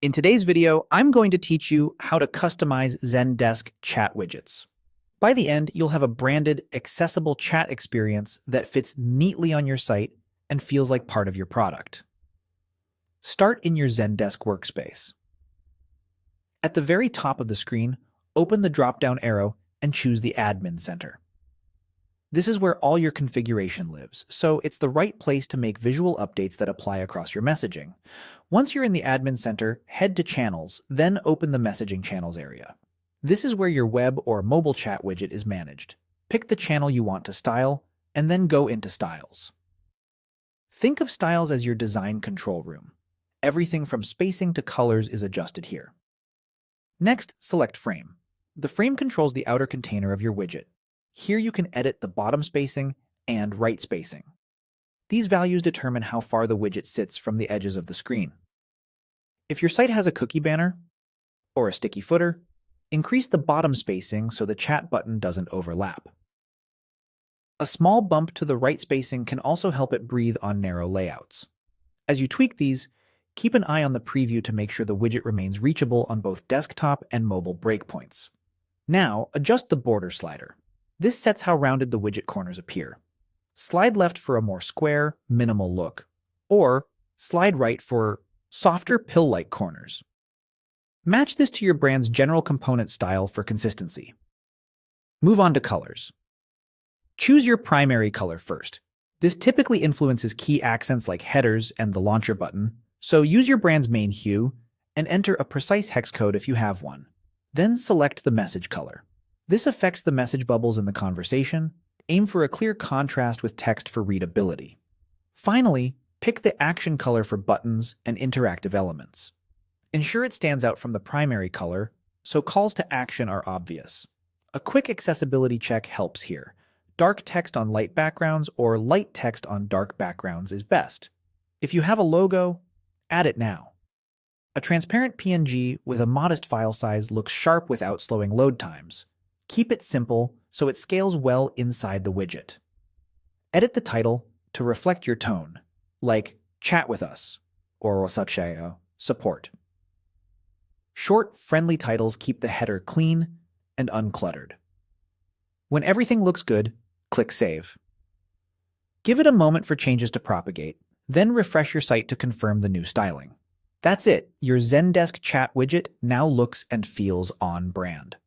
In today's video, I'm going to teach you how to customize Zendesk chat widgets. By the end, you'll have a branded, accessible chat experience that fits neatly on your site and feels like part of your product. Start in your Zendesk workspace. At the very top of the screen, open the drop-down arrow and choose the Admin Center. This is where all your configuration lives, so it's the right place to make visual updates that apply across your messaging. Once you're in the Admin Center, head to Channels, then open the Messaging Channels area. This is where your web or mobile chat widget is managed. Pick the channel you want to style, and then go into Styles. Think of Styles as your design control room. Everything from spacing to colors is adjusted here. Next, select Frame. The frame controls the outer container of your widget. Here you can edit the bottom spacing and right spacing. These values determine how far the widget sits from the edges of the screen. If your site has a cookie banner or a sticky footer, increase the bottom spacing so the chat button doesn't overlap. A small bump to the right spacing can also help it breathe on narrow layouts. As you tweak these, keep an eye on the preview to make sure the widget remains reachable on both desktop and mobile breakpoints. Now, adjust the border slider. This sets how rounded the widget corners appear. Slide left for a more square, minimal look, or slide right for softer, pill-like corners. Match this to your brand's general component style for consistency. Move on to colors. Choose your primary color first. This typically influences key accents like headers and the launcher button, so use your brand's main hue and enter a precise hex code if you have one. Then select the message color. This affects the message bubbles in the conversation. Aim for a clear contrast with text for readability. Finally, pick the action color for buttons and interactive elements. Ensure it stands out from the primary color, so calls to action are obvious. A quick accessibility check helps here. Dark text on light backgrounds or light text on dark backgrounds is best. If you have a logo, add it now. A transparent PNG with a modest file size looks sharp without slowing load times. Keep it simple so it scales well inside the widget. Edit the title to reflect your tone, like Chat with Us or Support. Short, friendly titles keep the header clean and uncluttered. When everything looks good, click Save. Give it a moment for changes to propagate, then refresh your site to confirm the new styling. That's it. Your Zendesk chat widget now looks and feels on brand.